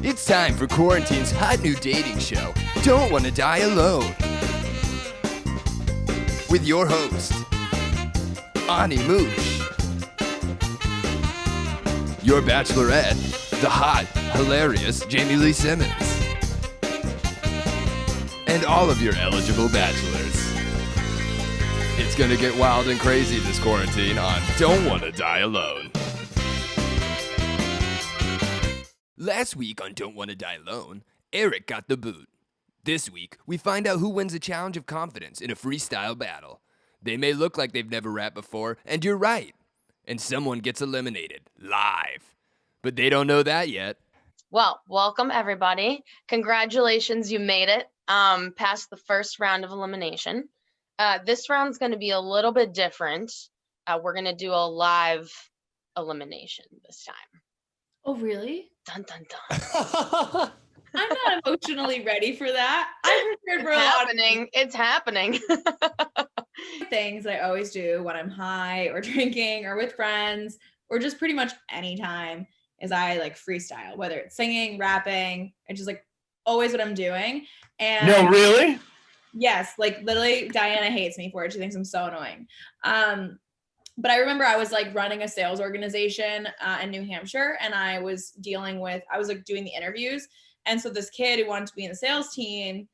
It's time for Quarantine's hot new dating show, Don't Wanna Die Alone. With your host, Moush. Your bachelorette, the hot, hilarious Jaime Lee Simmons. And all of your eligible bachelors. It's gonna get wild and crazy this quarantine on Don't Wanna Die Alone. Last week on Don't Wanna Die Alone, Erik got the boot. This week, we find out who wins a challenge of confidence in a freestyle battle. They may look like they've never rapped before, and you're right. And someone gets eliminated, live. But they don't know that yet. Well, welcome everybody. Congratulations, you made it past the first round of elimination. This round's going to be a little bit different. We're going to do a live elimination this time. Oh, really? Dun, dun, dun. I'm not emotionally ready for that. I'm prepared for It's happening. Things I always do when I'm high or drinking or with friends or just pretty much anytime is I like freestyle, whether it's singing, rapping, it's just like always what I'm doing. And no, really? Yes, like literally Diana hates me for it. She thinks I'm so annoying. But I remember I was like running a sales organization in New Hampshire, and I was like doing the interviews. And so this kid who wanted to be in the sales team,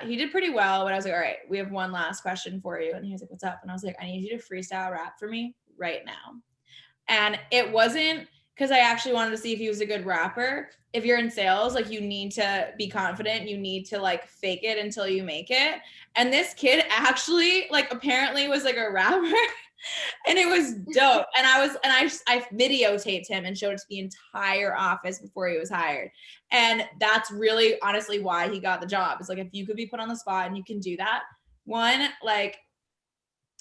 he did pretty well, but I was like, all right, we have one last question for you. And he was like, what's up? And I was like, I need you to freestyle rap for me right now. And it wasn't because I actually wanted to see if he was a good rapper. If you're in sales, like you need to be confident. You need to like fake it until you make it. And this kid actually like apparently was like a rapper. And it was dope. And I videotaped him and showed it to the entire office before he was hired. And that's really honestly why he got the job. It's like, if you could be put on the spot and you can do that, one, like,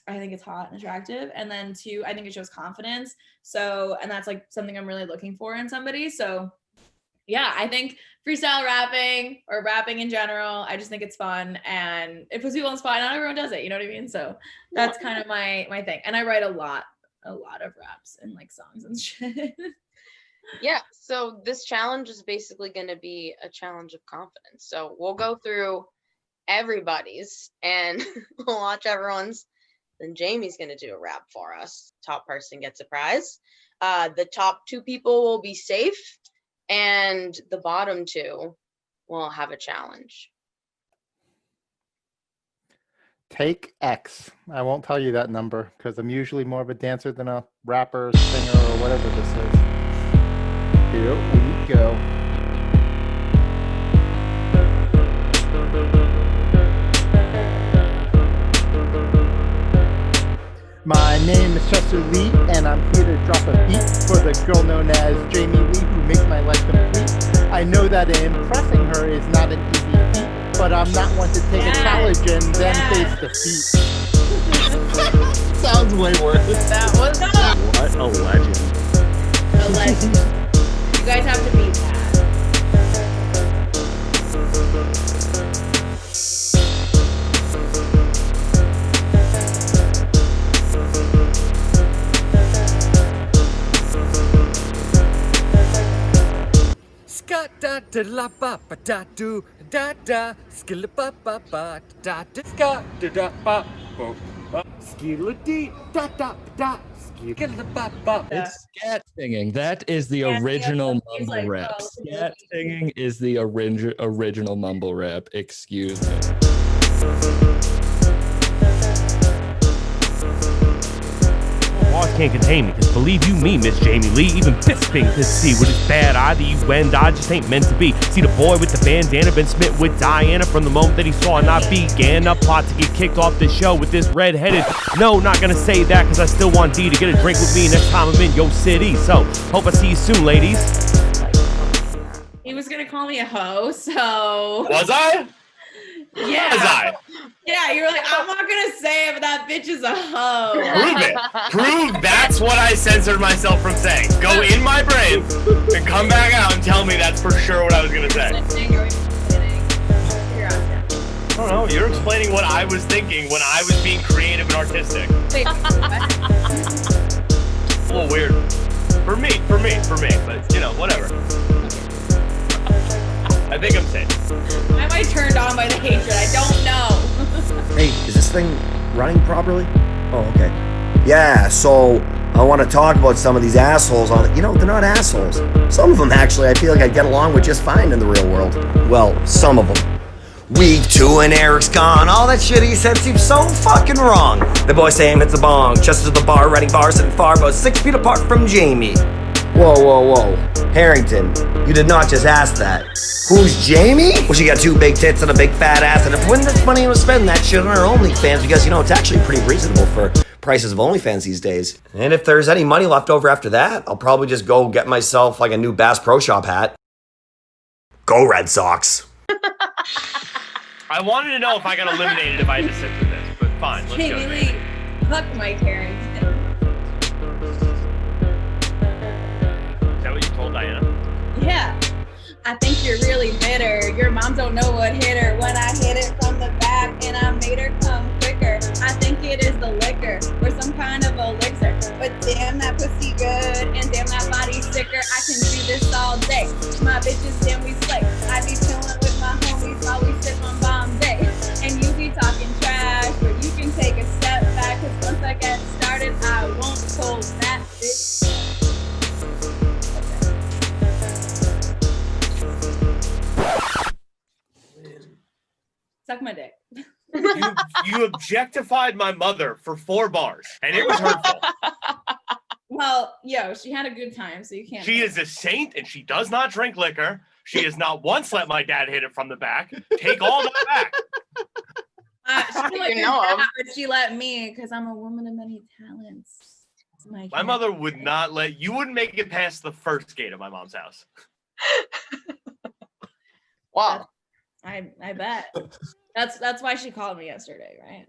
I think it's hot and attractive. And then two, I think it shows confidence. So, and that's like something I'm really looking for in somebody. So yeah, I think freestyle rapping or rapping in general, I just think it's fun and it puts people on the spot. Not everyone does it, you know what I mean? So that's kind of my thing. And I write a lot of raps and like songs and shit. Yeah, so this challenge is basically going to be a challenge of confidence. So we'll go through everybody's and we'll watch everyone's. Then Jamie's going to do a rap for us. Top person gets a prize. The top two people will be safe. And the bottom two will have a challenge. Take X. I won't tell you that number because I'm usually more of a dancer than a rapper, singer, or whatever this is. Here we go. My name is Chester Lee, and I'm here to drop a beat for the girl known as Jaime Lee, who makes my life complete. I know that impressing her is not an easy feat, but I'm not one to take a challenge and then face defeat. Sounds way worse. That was What a legend. a legend. You guys have to beat that. Da da la ba ba da do da da skilla ba ba ba da da ska da da ba bo ba skilla dee da da da skilla ba ba. It's scat singing. That is the original mumble rap. Scat singing is the original mumble rap. Excuse me. Walls can't contain me, cause believe you me, Miss Jaime Lee, even Bisping can see what is bad eye that you and I just ain't meant to be. See the boy with the bandana been smitten with Diana from the moment that he saw and I began a plot to get kicked off the show with this red-headed. No, not gonna say that cause I still want D to get a drink with me next time I'm in your city. So, hope I see you soon, ladies. He was gonna call me a hoe, so Was I? yeah. Was I? Yeah, you were like, I'm not gonna say it, but that bitch is a hoe. Prove it. Prove that's what I censored myself from saying. Go in my brain and come back out and tell me that's for sure what I was gonna say. I don't know. You're explaining what I was thinking when I was being creative and artistic. A little weird. For me, but you know, whatever. I think I'm safe. Why am I turned on by the hatred? I don't know. Hey, is this thing running properly? Oh, okay. Yeah, so I want to talk about some of these assholes on it. You know, they're not assholes. Some of them, actually, I feel like I'd get along with just fine in the real world. Well, some of them. Week 2 and Eric's gone. All that shit he said seems so fucking wrong. The boy Sam hits the bong. Chester's at the bar, writing bars sitting far, about 6 feet apart from Jamie. Whoa, whoa, whoa. Harrington, you did not just ask that. Who's Jamie? Well, she got 2 big tits and a big fat ass, and if we wouldn't money to spend that shit on her OnlyFans, because, you know, it's actually pretty reasonable for prices of OnlyFans these days. And if there's any money left over after that, I'll probably just go get myself like a new Bass Pro Shop hat. Go Red Sox. I wanted to know if I got eliminated if I had to sit through this, but fine, let's go. Jamie Lee, fuck Mike Harrington. Is that what you told Diana? Yeah. I think you're really bitter. Your mom don't know what hit her when I hit it from the back and I made her come quicker. I think it is the liquor or some kind of elixir. But damn, that pussy good and damn, that body sicker. I can do this all day. My bitches, damn, we slay. I be chilling with my homies while we sip on Bombay. And you be talking trash, but you can take a step back. Cause once I get started, I won't hold that bitch. Suck my dick. You objectified my mother for 4 bars, and it was hurtful. Well, yo, she had a good time, so you can't. She is a saint, and she does not drink liquor. She has not once let my dad hit it from the back. Take all that back. She let that, but she let me because I'm a woman of many talents. My mother would not let you. Wouldn't make it past the first gate of my mom's house. Wow. I bet. That's why she called me yesterday, right?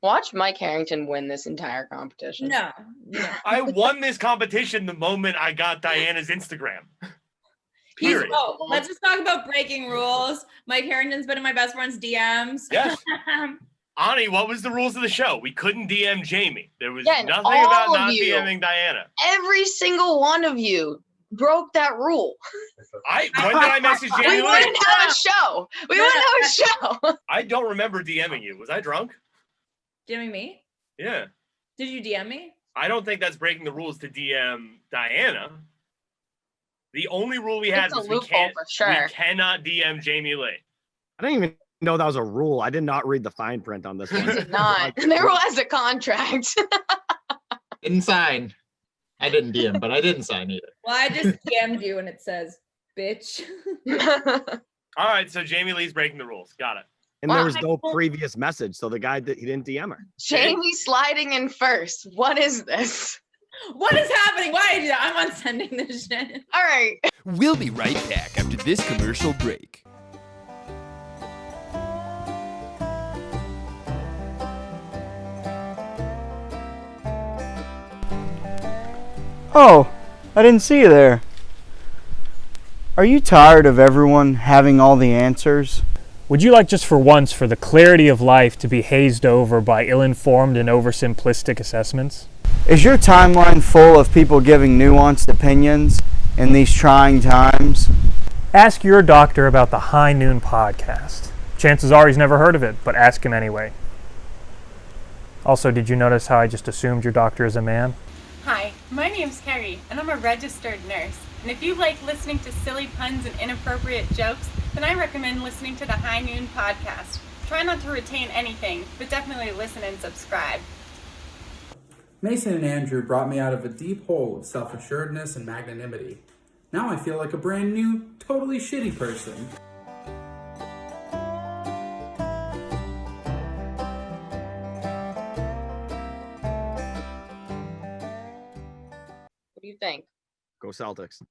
Watch Mike Harrington win this entire competition. No. I won this competition the moment I got Diana's Instagram. Let's just talk about breaking rules. Mike Harrington's been in my best friend's DMs. Yes. Ani, what was the rules of the show? We couldn't DM Jamie. There was nothing about not DMing Diana. Every single one of you broke that rule. When did I message Jamie? We wouldn't have a show. I don't remember DMing you. Was I drunk? DMing me? Yeah. Did you DM me? I don't think that's breaking the rules to DM Diana. The only rule we had was we cannot DM Jamie Lee. I didn't even know that was a rule. I did not read the fine print on this one. You did not. There was a contract. Didn't sign. I didn't DM, but I didn't sign either. Well, I just DM'd you and it says, bitch. All right, so Jamie Lee's breaking the rules. Got it. And there was no previous message, so the guy he didn't DM her. Jamie sliding in first. What is this? What is happening? Why did I'm on sending this shit? All right. We'll be right back after this commercial break. Oh, I didn't see you there. Are you tired of everyone having all the answers? Would you like just for once for the clarity of life to be hazed over by ill-informed and oversimplistic assessments? Is your timeline full of people giving nuanced opinions in these trying times? Ask your doctor about the High Noon podcast. Chances are he's never heard of it, but ask him anyway. Also, did you notice how I just assumed your doctor is a man? Hi, my name's Carrie, and I'm a registered nurse. And if you like listening to silly puns and inappropriate jokes, then I recommend listening to the High Noon podcast. Try not to retain anything, but definitely listen and subscribe. Mason and Andrew brought me out of a deep hole of self-assuredness and magnanimity. Now I feel like a brand new, totally shitty person. What do you think? Go Celtics.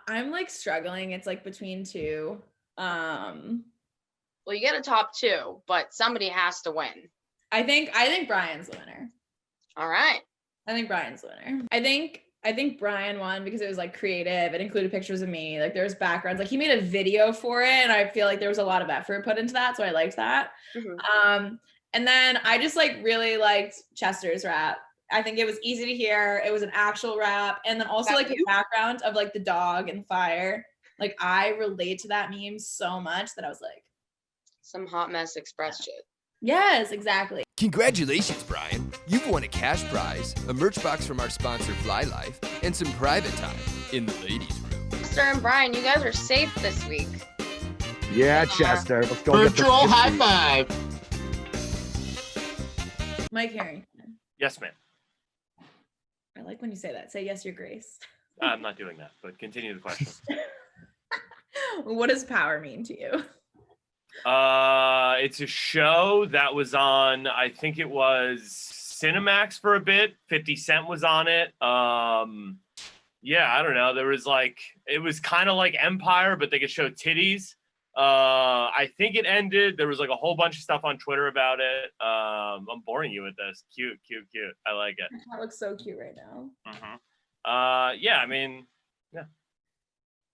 I'm like struggling. It's like between two. Well, you get a top 2, but somebody has to win. I think Brian's the winner. All right. I think Brian's the winner. I think Brian won because it was like creative. It included pictures of me. Like there's backgrounds. Like he made a video for it, and I feel like there was a lot of effort put into that, so I liked that. Mm-hmm. And then I just like really liked Chester's rap. I think it was easy to hear. It was an actual rap, and then also like the background of like the dog and fire. Like I relate to that meme so much that I was like, Some hot mess express shit. yes, exactly. Congratulations, Brian. You've won a cash prize, a merch box from our sponsor Flye Lyfe, and some private time in the ladies' room. Chester and Brian, you guys are safe this week. Yeah, Chester. Let's go get Virtual the high five. Mike Harrington. Yes, ma'am. I like when you say that. Say yes, your grace. I'm not doing that, but continue the question. What does power mean to you? It's a show that was on, I think it was Cinemax for a bit. 50 Cent was on it. Yeah, I don't know. There was like, it was kind of like Empire, but they could show titties. I think it ended. There was like a whole bunch of stuff on Twitter about it. I'm boring you with this. Cute. I like it. That looks so cute right now. Yeah, I mean, yeah.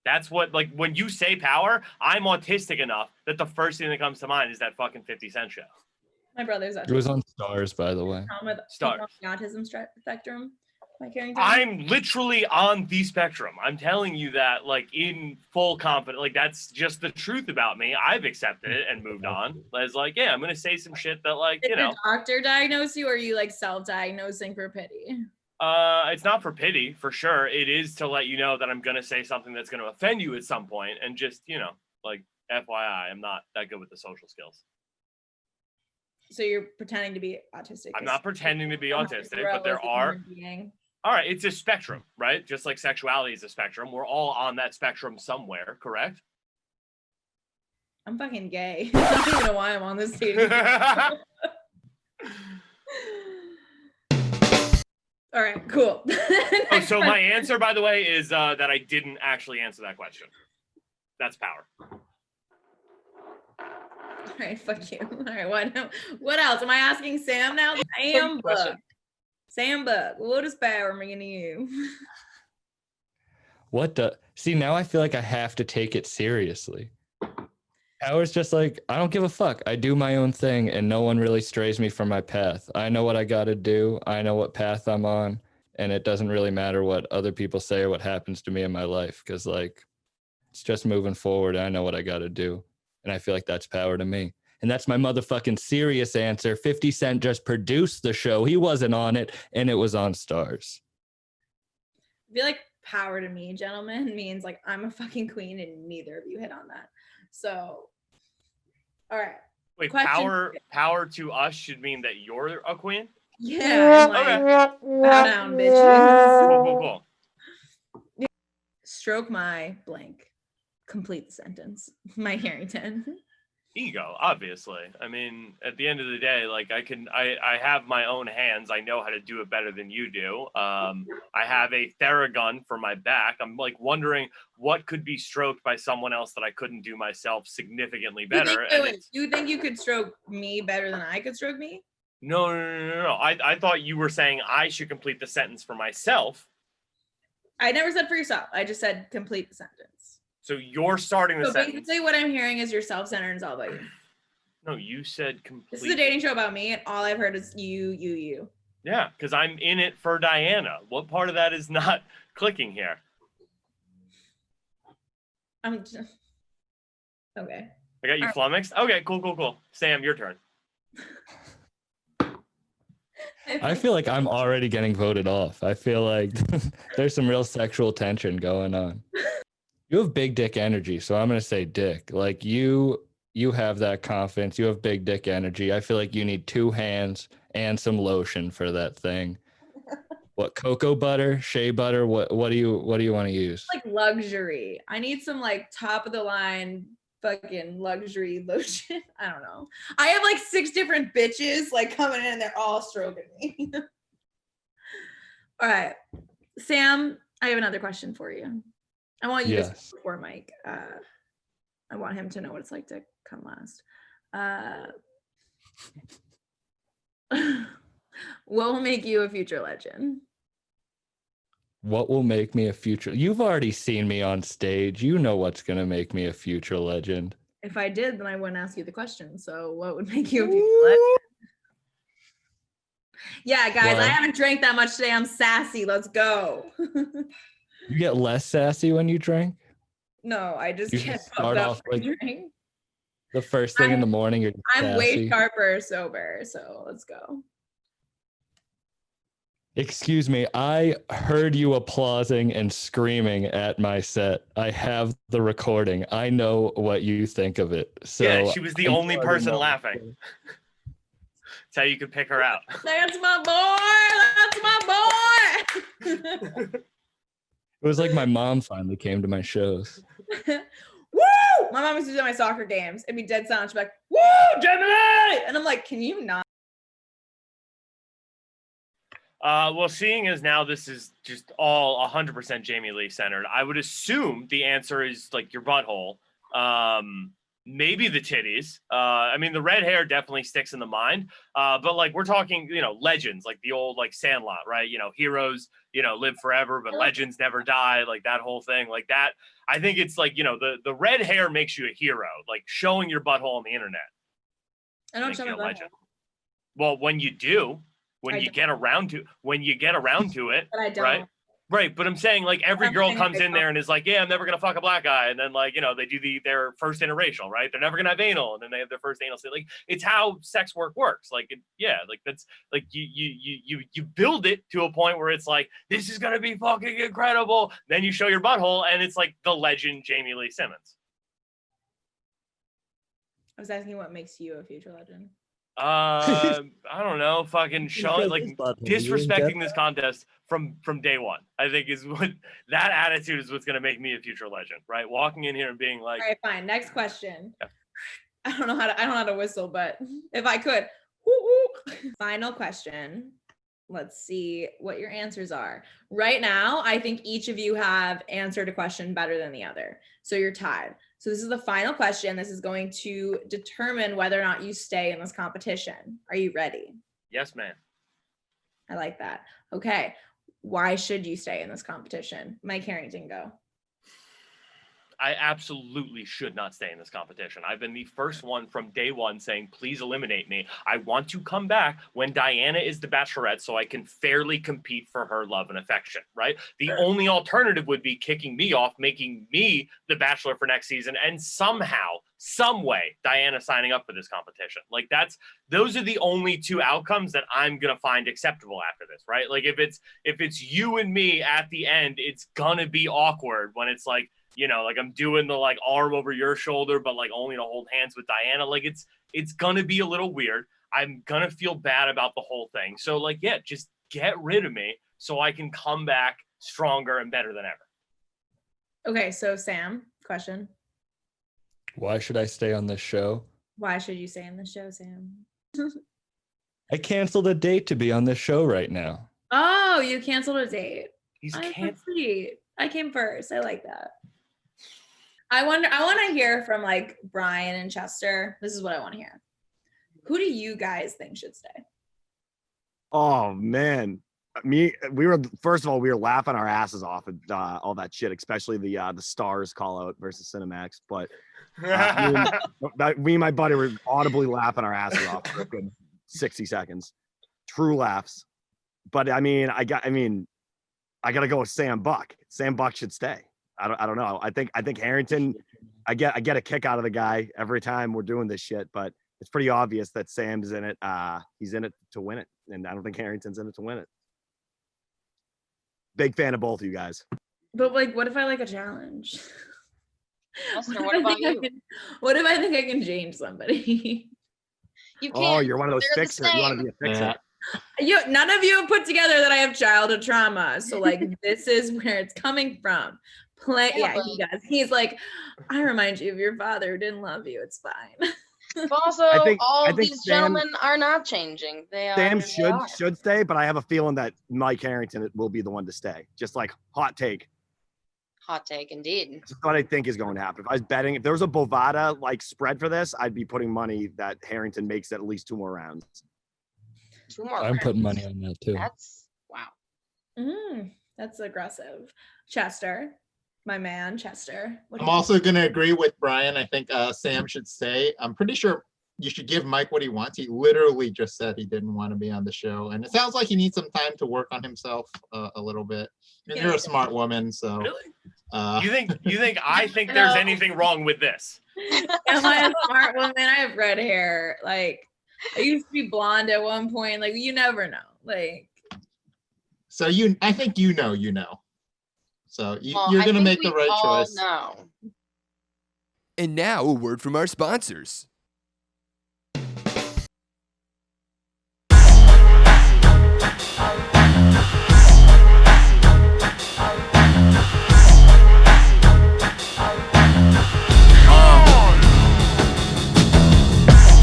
That's what, like, when you say power, I'm autistic enough that the first thing that comes to mind is that fucking 50 Cent show. My brother's autistic. It was on Stars, by the way. Stars. Autism spectrum. Mike Harrington. I'm literally on the spectrum. I'm telling you that, like, in full confidence. Like, that's just the truth about me. I've accepted it and moved on. As like, yeah, I'm gonna say some shit that, like, Did you know. the doctor diagnose you, or are you like self-diagnosing for pity? It's not for pity, for sure. It is to let you know that I'm gonna say something that's gonna offend you at some point, and just, you know, like, FYI, I'm not that good with the social skills. So you're pretending to be autistic. I'm not pretending to be autistic, but there are. All right, it's a spectrum, right? Just like sexuality is a spectrum. We're all on that spectrum somewhere, correct? I'm fucking gay. I don't even know why I'm on this dating. All right, cool. Oh, so my answer, by the way, is that I didn't actually answer that question. That's power. All right, fuck you. All right, what else? Am I asking Sam now? Sam Book. Sam Book, what does power mean to you? See, now I feel like I have to take it seriously. Power's just like, I don't give a fuck. I do my own thing and no one really strays me from my path. I know what I gotta do. I know what path I'm on. And it doesn't really matter what other people say or what happens to me in my life. Cause like, it's just moving forward. I know what I gotta do. And I feel like that's power to me. And that's my motherfucking serious answer. 50 Cent just produced the show. He wasn't on it, and it was on Stars. I feel like power to me, gentlemen, means like I'm a fucking queen and neither of you hit on that. So, all right. Wait, power to us should mean that you're a queen? Yeah. Like, bow down, bitches. Cool. Stroke my blank. Complete the sentence. My Harrington. Ego, obviously. I mean, at the end of the day, like I have my own hands. I know how to do it better than you do. I have a Theragun for my back. I'm like wondering what could be stroked by someone else that I couldn't do myself significantly better. You think you could stroke me better than I could stroke me? No. I thought you were saying I should complete the sentence for myself. I never said for yourself. I just said complete the sentence. So you're starting the sentence. Basically what I'm hearing is you're self-centered and it's all about you. No, you said complete. This is a dating show about me and all I've heard is you. Yeah, because I'm in it for Diana. What part of that is not clicking here? I'm just... Okay. I got you flummoxed? Okay, cool. Sam, your turn. I feel like I'm already getting voted off. I feel like there's some real sexual tension going on. You have big dick energy, so I'm going to say dick. Like you have that confidence. You have big dick energy. I feel like you need 2 hands and some lotion for that thing. What, cocoa butter, shea butter? What do you want to use? Like luxury. I need some like top of the line fucking luxury lotion. I don't know. I have like 6 different bitches like coming in and they're all stroking me. All right. Sam, I have another question for you. I want you to say before Mike. I want him to know what it's like to come last. What will make you a future legend? What will make me a future? You've already seen me on stage. You know what's going to make me a future legend. If I did, then I wouldn't ask you the question. So what would make you a future legend? Yeah, guys, I haven't drank that much today. I'm sassy. Let's go. You get less sassy when you drink? No, I just You get should pumped start up off for a like drink. the first thing in the morning. You're I'm way sassy. sharper sober, so let's go. Excuse me, I heard you applauding and screaming at my set. I have the recording. I know what you think of it. So Yeah, she was the I only know I person didn't know. laughing. That's how you can pick her out. That's my boy. That's my boy. It was like my mom finally came to my shows. Woo! My mom used to do my soccer games. It'd be dead silent. She'd be like, "Woo, Jaime!" And I'm like, "Can you not?" Well, seeing as now this is just all 100% Jaime Lee centered, I would assume the answer is like your butthole, maybe the titties. I mean, the red hair definitely sticks in the mind, but like we're talking, legends, like the old like Sandlot, right? Heroes, live forever, but legends never die, like that whole thing, like that. I think it's like, the red hair makes you a hero, like showing your butthole on the internet. I don't show my butthole. Legend. Well, when you do. When you get around to it, But I don't. right. But I'm saying like every girl comes in there and is like, yeah, I'm never gonna fuck a black guy, and then like they do their first interracial, right? They're never gonna have anal, and then they have their first anal. Like it's how sex work works. Like like that's like you build it to a point where it's like this is gonna be fucking incredible. Then you show your butthole, and it's like the legend Jaime Lee Simmons. I was asking what makes you a future legend. I don't know, fucking showing like disrespecting this contest from day one. I think is what that attitude is what's gonna make me a future legend, right? Walking in here and being like, all right, fine. Next question. Yeah. I don't know how to whistle, but if I could. Woo, woo. Final question. Let's see what your answers are. Right now, I think each of you have answered a question better than the other. So you're tied. So this is the final question. This is going to determine whether or not you stay in this competition. Are you ready? yes, man. I like that. Okay. Why should you stay in this competition? Mike Harrington, go. I absolutely should not stay in this competition. I've been the first one from day one saying, please eliminate me. I want to come back when Diana is the Bachelorette so I can fairly compete for her love and affection, right? The only alternative would be kicking me off, making me the Bachelor for next season, and somehow, some way, Diana signing up for this competition. Like those are the only two outcomes that I'm going to find acceptable after this, right? Like if it's you and me at the end, it's going to be awkward when it's like, like I'm doing the like arm over your shoulder, but like only to hold hands with Diana. Like it's gonna be a little weird. I'm gonna feel bad about the whole thing. So like, yeah, just get rid of me so I can come back stronger and better than ever. Okay, so Sam, question. Why should I stay on this show? Why should you stay in the show, Sam? I canceled a date to be on this show right now. Oh, you canceled a date. He's sweet. I came first. I like that. I want to hear from like Brian and Chester. This is what I want to hear. Who do you guys think should stay? Oh man, we were laughing our asses off at all that shit, especially the stars call out versus Cinemax. But me and my buddy were audibly laughing our asses off for a good 60 seconds, true laughs. But I gotta go with Sam Buck. Sam Buck should stay. I don't know. I think Harrington. I get a kick out of the guy every time we're doing this shit, but it's pretty obvious that Sam's in it. He's in it to win it, and I don't think Harrington's in it to win it. Big fan of both of you guys. But like, what if I like a challenge? Esther, what about you? What if I think I can change somebody? You can't. Oh, you're one of those They're the fixers. You want to be a fixer. Yeah. None of you have put together that I have childhood trauma. So like, this is where it's coming from. Yeah, he does. He's like, I remind you of your father who didn't love you. It's fine. But also, all of these gentlemen are not changing. Sam should stay, but I have a feeling that Mike Harrington will be the one to stay. Just like hot take. Hot take, indeed. That's what I think is going to happen. If I was betting, if there was a Bovada like spread for this, I'd be putting money that Harrington makes at least 2 more rounds. 2 more. I'm putting money on that too. That's wow. That's aggressive. Chester, my man, Chester. I'm also going to agree with Brian. I think Sam should stay. I'm pretty sure you should give Mike what he wants. He literally just said he didn't want to be on the show. And it sounds like he needs some time to work on himself a little bit. And you're a smart woman, so. Really? You think I think there's anything wrong with this? Am I a smart woman? I have red hair. Like, I used to be blonde at one point. Like, you never know. Like, So I think you know. So Well, you're I gonna think make the we right all choice. know. And now a word from our sponsors.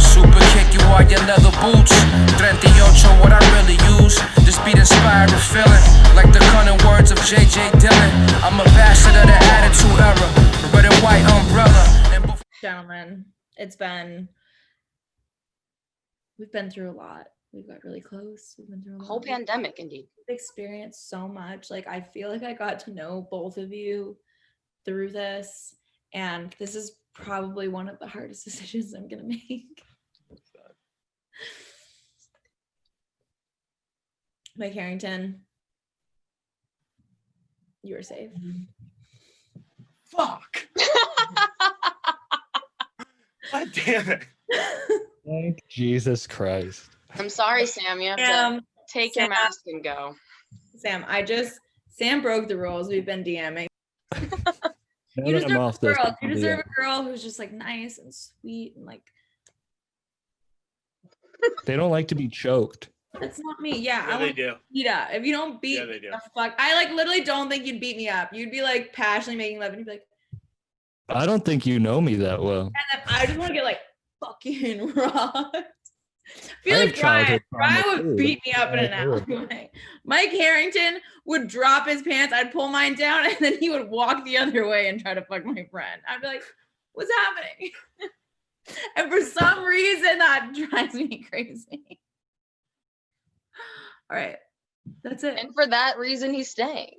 Super kick you all your leather boots. 38 what I really use. This beat inspired with feeling like the cunning words of J.J. Dillon. I'm a bastard of the attitude era. Red and white umbrella. gentlemen, we've been through a lot. We've got really close. We've been through a lot. Whole pandemic, indeed. We've experienced so much. Like, I feel like I got to know both of you through this, and this is probably one of the hardest decisions I'm gonna make. Mike Harrington, you were safe. Fuck. God damn it. Thank Jesus Christ. I'm sorry, Sam. You have to take your mask and go. Sam broke the rules. We've been DMing. Now You that I'm off this, deserve a girl who's just like nice and sweet and like. they don't like to be choked. That's not me. Yeah, Yeah, I they would do. beat up. If you don't beat Yeah, they do. the fuck, I like literally don't think you'd beat me up. You'd be like passionately making love, and you'd be like, I don't think you know me that well. and then I just want to get like fucking rocked. I feel I like have childhood Brian trauma, would too. beat me up in an I do. alleyway. Mike Harrington would drop his pants. I'd pull mine down, and then he would walk the other way and try to fuck my friend. I'd be like, "What's happening?" And for some reason, that drives me crazy. All right, that's it. And for that reason, he's staying.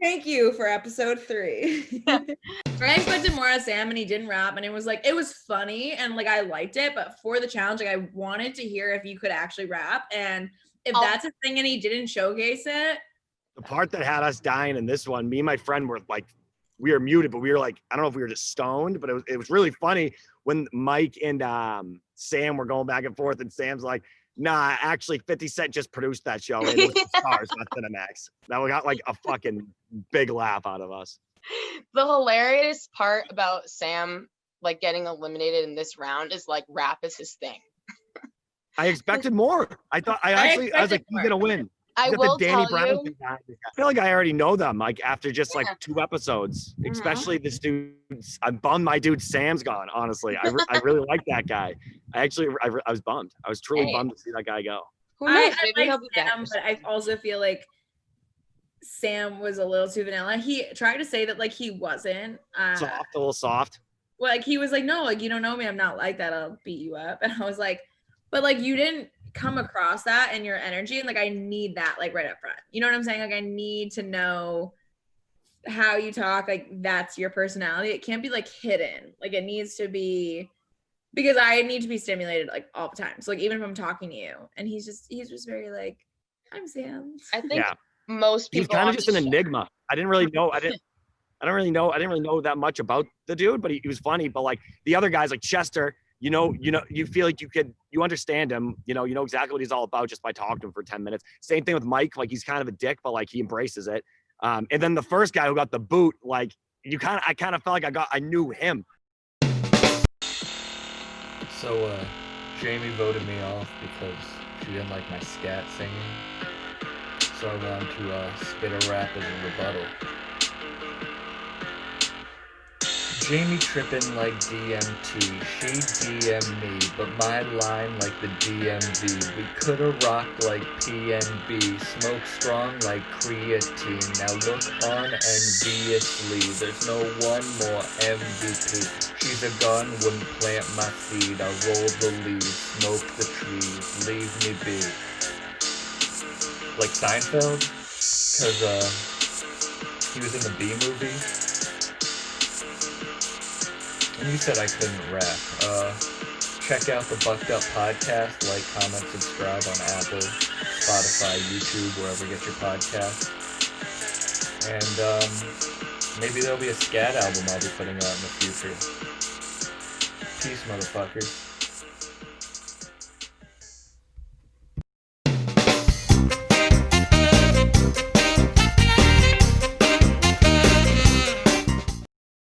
Thank you for episode 3. I expected more of Sam, and he didn't rap, and it was funny, and like I liked it, but for the challenge, like I wanted to hear if you could actually rap, and if that's a thing and he didn't showcase it. The part that had us dying in this one, me and my friend were like, we were muted, but we were like, I don't know if we were just stoned, but it was really funny when Mike and Sam were going back and forth, and Sam's like, nah, actually 50 Cent just produced that show. And it was Stars, not Cinemax. That got like a fucking big laugh out of us. The hilarious part about Sam like getting eliminated in this round is like rap is his thing. I expected more. I was like, he's gonna win. I will tell you. Thing. I feel like I already know them, like after just like 2 episodes, especially this dude. I'm bummed my dude Sam's gone, honestly. I really like that guy. I was bummed. I was truly bummed to see that guy go. Who knows? I Maybe like he'll be back. Sam, but I also feel like Sam was a little too vanilla. He tried to say that like he wasn't. A little soft. Well, like he was like, no, like you don't know me. I'm not like that. I'll beat you up. And I was like, but like you didn't come across that in your energy, and like I need that like right up front. You know what I'm saying? Like I need to know how you talk. Like that's your personality. It can't be like hidden. Like it needs to be, because I need to be stimulated like all the time. So like even if I'm talking to you, and he's just very like, I'm Sam. I think most people. He's kind of just an enigma. I didn't really know that much about the dude, but he was funny. But like the other guys, like Chester, you feel like you understand him. You know exactly what he's all about just by talking to him for 10 minutes. Same thing with Mike. Like he's kind of a dick, but like he embraces it. And then the first guy who got the boot, like I kind of felt like I knew him. So Jamie voted me off because she didn't like my scat singing. So I wanted to spit a rap as a rebuttal. Jamie trippin' like DMT, she DM me, but my line like the DMV. We coulda rocked like PNB, smoke strong like creatine. Now look on enviously, there's no one more MVP. She's a gun, wouldn't plant my seed. I roll the leaves, smoke the trees, leave me be. Like Seinfeld, cause he was in the B movie. And you said I couldn't rap. Check out the Bucked Up podcast. Like, comment, subscribe on Apple, Spotify, YouTube, wherever you get your podcasts. And maybe there'll be a scat album I'll be putting out in the future. Peace, motherfuckers.